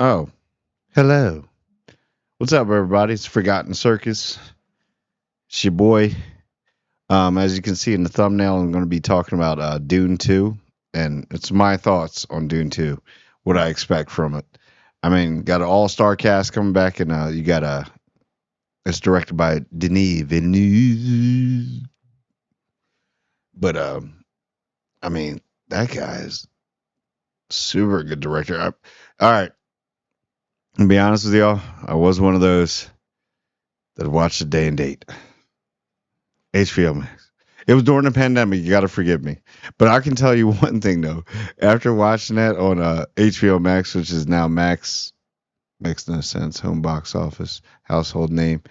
Oh, hello. What's up, everybody? It's Forgotten Circus. It's your boy. As you can see in the thumbnail, I'm going to be talking about Dune 2, and it's my thoughts on Dune 2, what I expect from it. I mean, got an all-star cast coming back, and you got it's directed by Denis Villeneuve. But, I mean, that guy is super good director. All right, to be honest with y'all, I was one of those that watched the day and date. HBO Max. It was during the pandemic. You got to forgive me, but I can tell you one thing though. After watching that on HBO Max, which is now Max, makes no sense. Home box office, household name.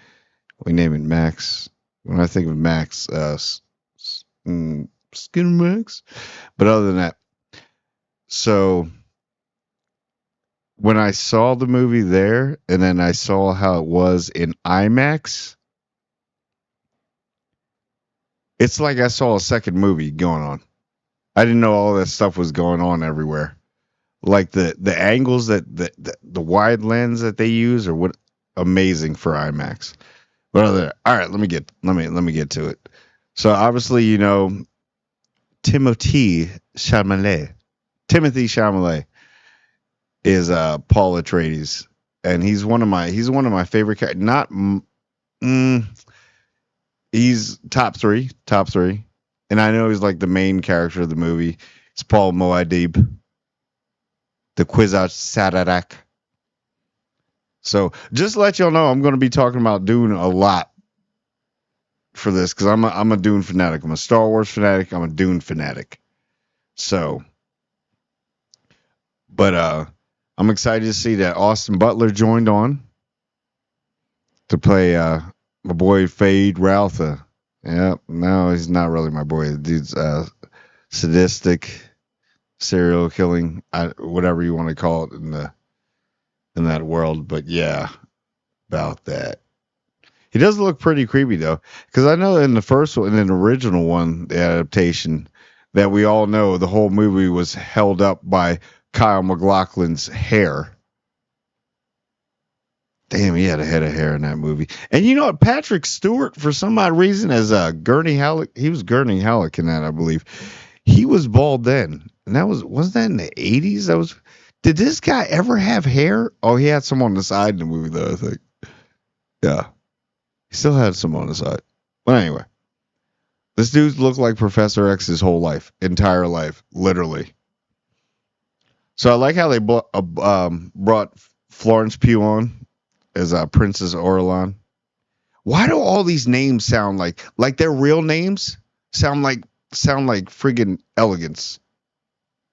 We name it Max. When I think of Max, Skin Max. But other than that, so when I saw the movie there, and then I saw how it was in IMAX, it's like I saw a second movie going on. I didn't know all that stuff was going on everywhere. Like the angles the wide lens that they use are what amazing for IMAX. But all right, let me get to it. So obviously, Timothy Chalamet. Timothy Chalamet is Paul Atreides, and he's one of my favorite characters. Not he's top three, and I know he's like the main character of the movie. It's Paul Moadib, the Kwisatz Haderach. So just to let y'all know, I'm going to be talking about Dune a lot for this because I'm a Dune fanatic. I'm a Star Wars fanatic. I'm a Dune fanatic. So, but I'm excited to see that Austin Butler joined on to play my boy Fade Routher. Yeah, no, he's not really my boy. The dude's sadistic, serial killing, whatever you want to call it in that world. But yeah, about that. He does look pretty creepy though, because I know in the first one, in the original one, the adaptation, that we all know the whole movie was held up by Kyle MacLachlan's hair. Damn, he had a head of hair in that movie. And you know what? Patrick Stewart, for some odd reason, as Gurney Halleck, he was Gurney Halleck in that, I believe. He was bald then, and was that in the 80s? That was. Did this guy ever have hair? Oh, he had some on the side in the movie though. I think. Yeah, he still had some on the side. But anyway, this dude's looked like Professor X his whole life, entire life, literally. So I like how they brought Florence Pugh on as Princess Orlan. Why do all these names sound like their real names sound like friggin' elegance,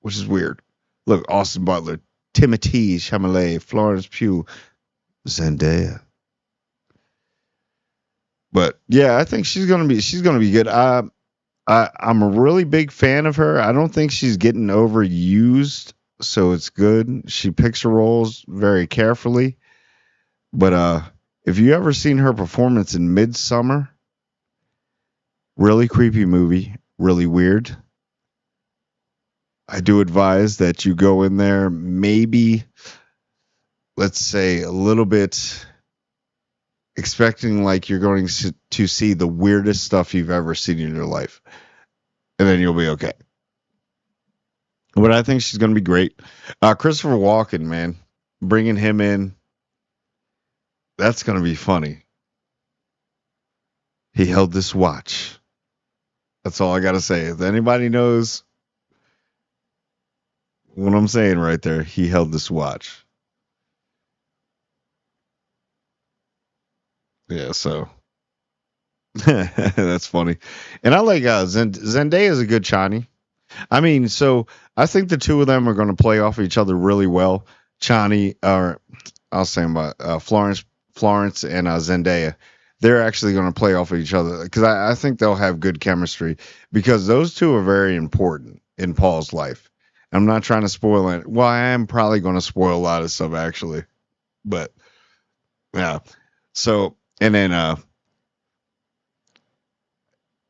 which is weird. Look, Austin Butler, Timothée Chalamet, Florence Pugh, Zendaya. But yeah, I think she's gonna be good. I'm a really big fan of her. I don't think she's getting overused, so it's good. She picks her roles very carefully. But if you ever seen her performance in Midsummer, really creepy movie, really weird. I do advise that you go in there maybe, let's say, a little bit expecting like you're going to see the weirdest stuff you've ever seen in your life, and then you'll be okay. But I think she's going to be great. Christopher Walken, man, bringing him in, that's going to be funny. He held this watch. That's all I got to say. If anybody knows what I'm saying right there, he held this watch. Yeah, so that's funny. And I like Zendaya is a good Chani. I mean, so I think the two of them are going to play off each other really well. Chani, or I'll say about Florence and Zendaya. They're actually going to play off of each other because I think they'll have good chemistry because those two are very important in Paul's life. I'm not trying to spoil it. Well, I am probably going to spoil a lot of stuff actually, but yeah. So and then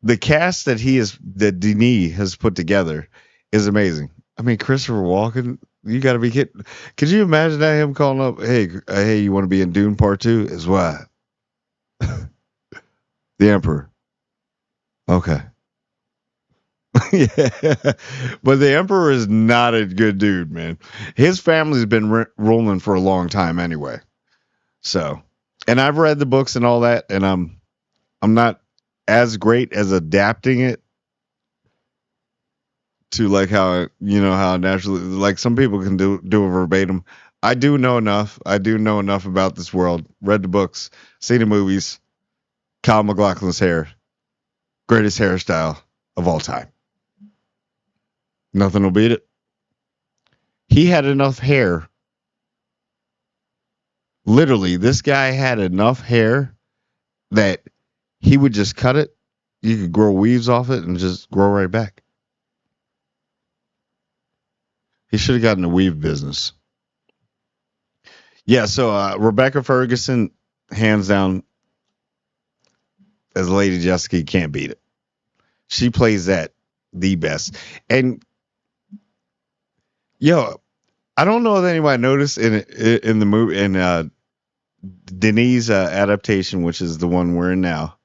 the cast that Denis has put together is amazing. I mean, Christopher Walken, You got to be kidding. Could you imagine that him calling up, hey, you want to be in Dune Part 2? Is what? The Emperor. Okay. Yeah. But the Emperor is not a good dude, man. His family's been ruling for a long time anyway. So, and I've read the books and all that, and I'm not as great as adapting it to like how how naturally like some people can do a verbatim. I do know enough. I do know enough about this world. Read the books, seen the movies. Kyle MacLachlan's hair, greatest hairstyle of all time. Nothing will beat it. He had enough hair. Literally, this guy had enough hair that he would just cut it. You could grow weaves off it and just grow right back. He should have gotten the weave business. Yeah, so Rebecca Ferguson, hands down, as Lady Jessica, you can't beat it. She plays that the best. And yo, I don't know if anybody noticed in the movie in Denise adaptation, which is the one we're in now.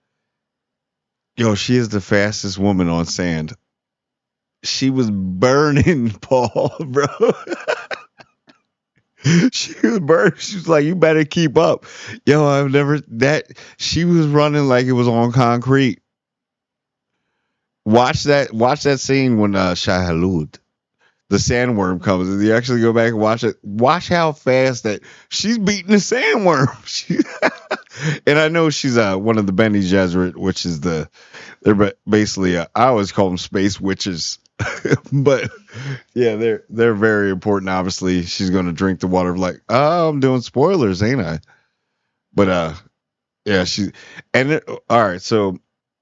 Yo, she is the fastest woman on sand. She was burning Paul, bro. She was burning. She was like, "You better keep up." Yo, I've never that. She was running like it was on concrete. Watch that. Watch that scene when Shai Hulud, the sandworm comes. And you actually go back and watch it. Watch how fast that she's beating the sandworm. And I know she's one of the Bene Gesserit, which is they're basically I always call them space witches. But yeah, they're very important. Obviously, she's going to drink the water of like, oh, I'm doing spoilers, ain't I? But yeah, all right. So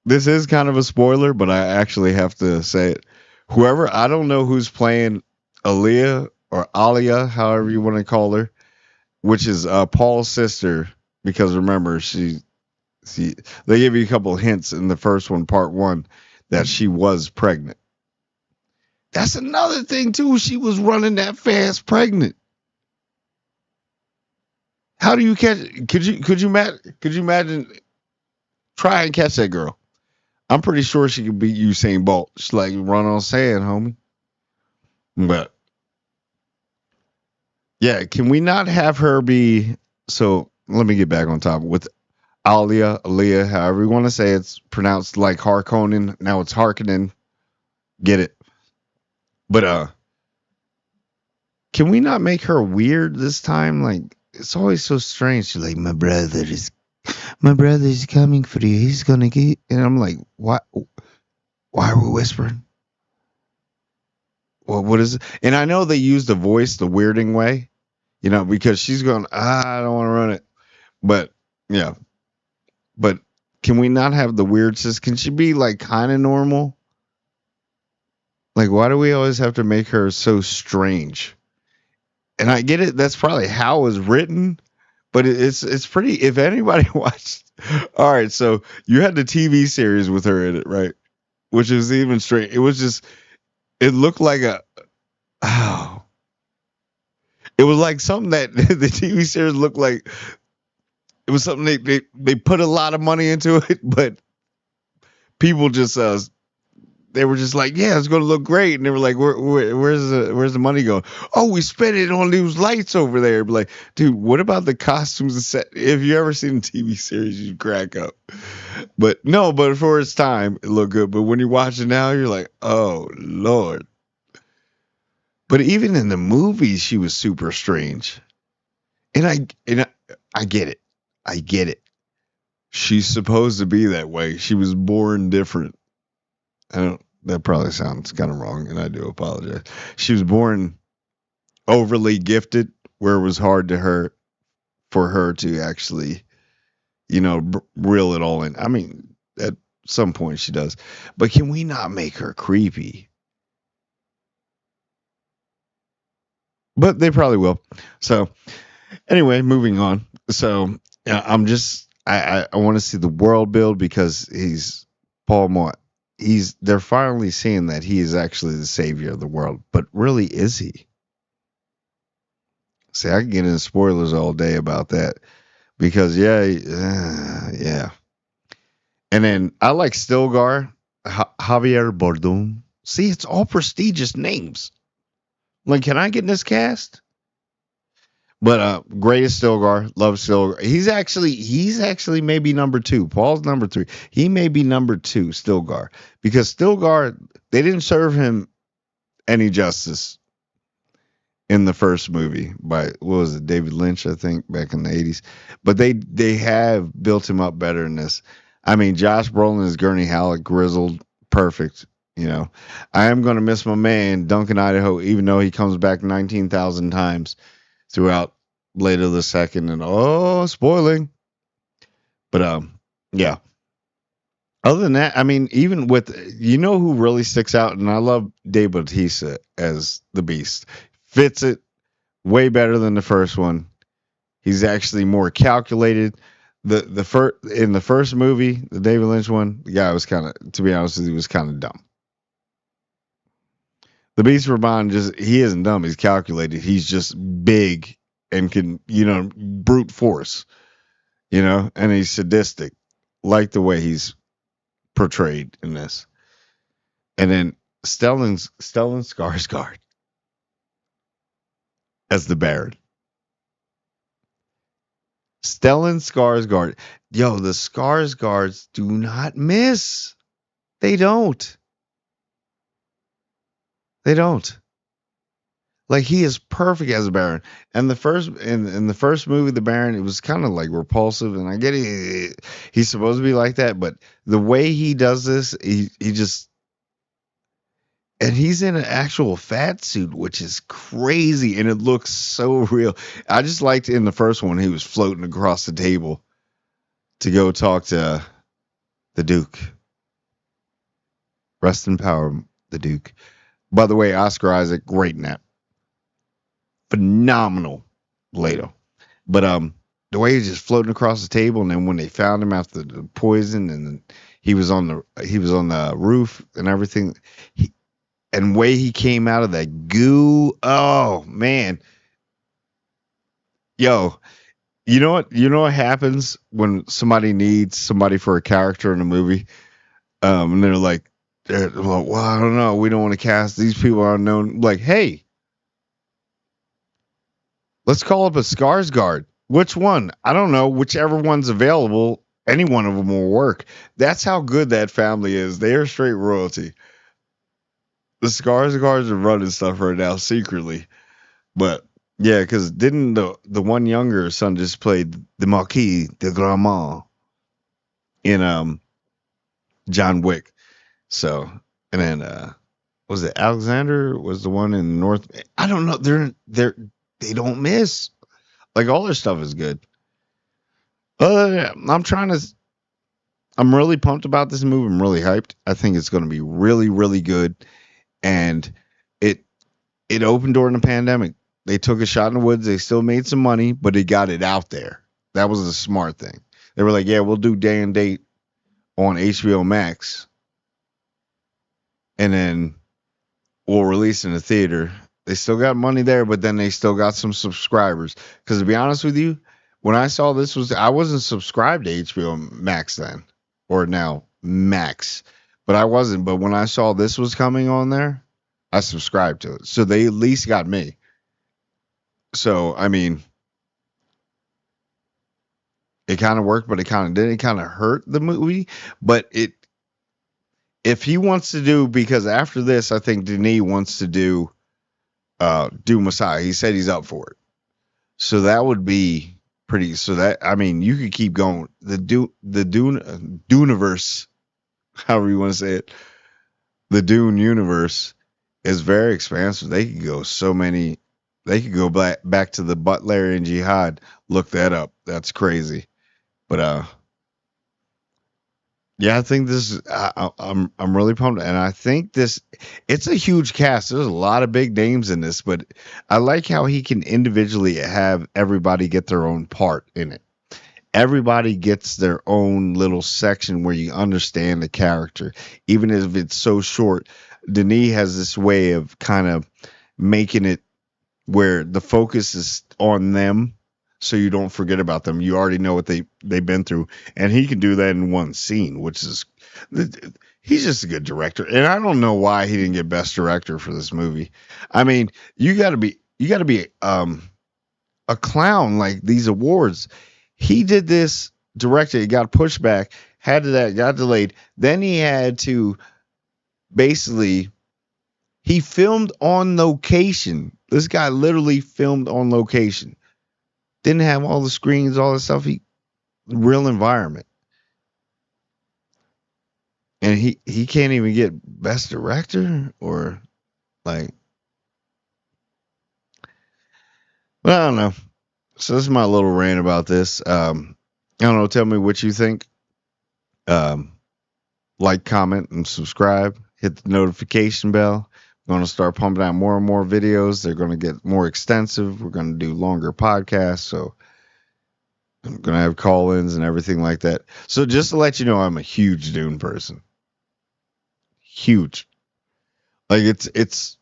this is kind of a spoiler, but I actually have to say it. Whoever I don't know who's playing Aaliyah or Alia, however you want to call her, which is Paul's sister. Because remember, they gave you a couple of hints in the first one, part one, that she was pregnant. That's another thing too. She was running that fast pregnant. How do you catch? Could you imagine? Try and catch that girl. I'm pretty sure she could beat Usain Bolt. She's like run on sand, homie. But yeah, can we not have her be? So let me get back on top with Aaliyah, however you want to say it's pronounced like Harkonnen. Now it's Harkonnen. Get it? But can we not make her weird this time? Like it's always so strange. She's like, my brother is coming for you. He's gonna get, and I'm like, what? Why are we whispering? Well, what is it? And I know they use the voice the weirding way, because she's going, I don't want to run it. But yeah, but can we not have the weird sis? Can she be like kind of normal? Like, why do we always have to make her so strange? And I get it. That's probably how it was written, but it's pretty. If anybody watched, all right. So you had the TV series with her in it, right? Which is even strange. It was just. It looked like it was like something that the TV series looked like. It was something they put a lot of money into it, but people just they were just like, yeah, it's going to look great. And they were like, where's the money going? Oh, we spent it on those lights over there. But like, dude, what about the costumes and set? If you ever seen a TV series, you crack up. But no, but for its time, it looked good. But when you watch it now, you're like, oh, Lord. But even in the movies, she was super strange. And I get it. I get it. She's supposed to be that way. She was born different. That probably sounds kind of wrong, and I do apologize. She was born overly gifted, where it was hard for her to actually, reel it all in. I mean, at some point she does, but can we not make her creepy? But they probably will. So anyway, moving on. So I want to see the world build because he's Paul Mott. They're finally seeing that he is actually the savior of the world. But really, is he? See, I can get into spoilers all day about that because yeah. And then I like Stilgar, Javier Bardem. See, it's all prestigious names. Like, can I get in this cast? But greatest Stilgar, love Stilgar. He's actually maybe number two. Paul's number three. He may be number two, Stilgar, because Stilgar they didn't serve him any justice in the first movie by what was it, David Lynch, I think, back in the 80s. But they have built him up better in this. I mean, Josh Brolin is Gurney Halleck, grizzled, perfect. You know, I am going to miss my man Duncan Idaho, even though he comes back 19,000 times throughout later the second. And spoiling. But yeah. Other than that, I mean, even with who really sticks out, and I love Dave Bautista as the Beast, fits it way better than the first one. He's actually more calculated. The first in the first movie, the David Lynch one, the guy was kind of, to be honest with you, was kind of dumb. The Beast Raban he isn't dumb. He's calculated. He's just big and can brute force, and he's sadistic, like the way he's portrayed in this. And then Stellan Skarsgård as the Baron. Stellan Skarsgård. Yo, the Skarsgårds do not miss. They don't. They don't. Like, he is perfect as a Baron. And in the first movie, the Baron, it was kind of like repulsive, and I get it. He's supposed to be like that, but the way he does this, he just, and he's in an actual fat suit, which is crazy, and it looks so real. I just liked in the first one, he was floating across the table to go talk to the Duke. Rest in power, the Duke. By the way, Oscar Isaac, great in that. Phenomenal Leto. But the way he's just floating across the table, and then when they found him after the poison, and he was on the roof and everything, and way he came out of that goo. Oh man. Yo, you know what happens when somebody needs somebody for a character in a movie? And they're like, well, I don't know. We don't want to cast these people are unknown. Like, hey, let's call up a Skarsgård. Which one? I don't know. Whichever one's available, any one of them will work. That's how good that family is. They are straight royalty. The Skarsgårds are running stuff right now secretly. But yeah, because didn't the one younger son just played the Marquis de Gramont in John Wick? So, and then was it Alexander was the one in North? I don't know. They don't miss. Like, all their stuff is good. I'm really pumped about this movie. I'm really hyped. I think it's going to be really, really good. And it opened during the pandemic. They took a shot in the woods. They still made some money, but they got it out there. That was a smart thing. They were like, yeah, we'll do day and date on HBO Max, and then we'll release in the theater. They still got money there, but then they still got some subscribers. Because to be honest with you, when I saw I wasn't subscribed to HBO Max then, or now Max, but I wasn't. But when I saw this was coming on there, I subscribed to it. So they at least got me. So, I mean, it kind of worked, but it kind of didn't. It kind of hurt the movie. But if he wants to do, because after this, I think Denis wants to do Messiah. He said he's up for it. So that would be pretty. So that, I mean, you could keep going. The Duneverse, however you want to say it, the Dune universe is very expansive. They could go so many. They could go back to the Butlerian Jihad. Look that up. That's crazy. But yeah, I think this is. I'm really pumped, and I think it's a huge cast. There's a lot of big names in this, but I like how he can individually have everybody get their own part in it. Everybody gets their own little section where you understand the character, even if it's so short. Denis has this way of kind of making it where the focus is on them, so you don't forget about them. You already know what they've been through, and he can do that in one scene, which is he's just a good director. And I don't know why he didn't get best director for this movie. I mean, you got to be a clown, like these awards. He did this, directed, it got pushed back, got delayed. Then he had to basically he filmed on location. This guy literally filmed on location. Didn't have all the screens, all the stuff. Real environment. And he can't even get best director or like, well, I don't know. So this is my little rant about this. I don't know. Tell me what you think. Um, like, comment, and subscribe. Hit the notification bell. We're going to start pumping out more and more videos. They're going to get more extensive. We're going to do longer podcasts. So I'm going to have call-ins and everything like that. So just to let you know, I'm a huge Dune person. Huge. Like it's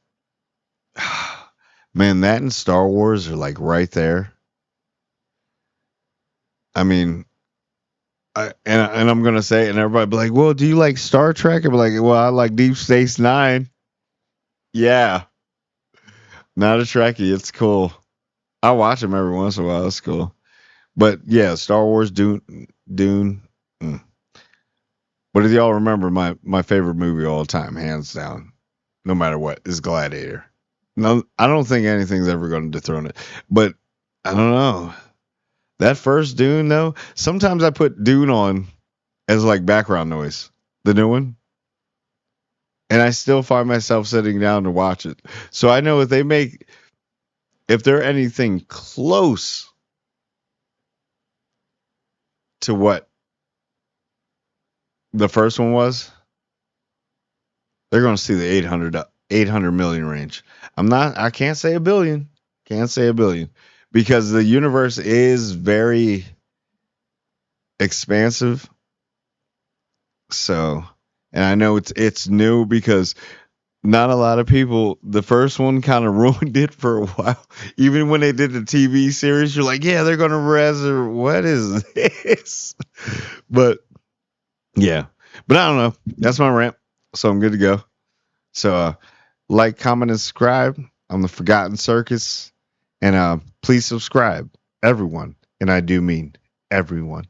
man, that and Star Wars are like right there. I mean, and I'm gonna say, and everybody be like, "Well, do you like Star Trek?" I'm like, "Well, I like Deep Space Nine." Yeah, not a Trekkie. It's cool. I watch them every once in a while. It's cool. But yeah, Star Wars, Dune. Mm. But if y'all remember, my favorite movie of all time, hands down, no matter what, is Gladiator. No, I don't think anything's ever going to dethrone it. But I don't know. That first Dune, though, sometimes I put Dune on as like background noise, the new one, and I still find myself sitting down to watch it. So I know if they're anything close to what the first one was, they're going to see the 800 million range. I can't say a billion. Can't say a billion because the universe is very expansive. So, and I know it's new because not a lot of people, the first one kind of ruined it for a while. Even when they did the TV series, you're like, yeah, they're going to resurrect. What is this? But yeah, but I don't know. That's my rant. So I'm good to go. So, like, comment, and subscribe on the Forgotten Circus. And please subscribe, everyone. And I do mean everyone.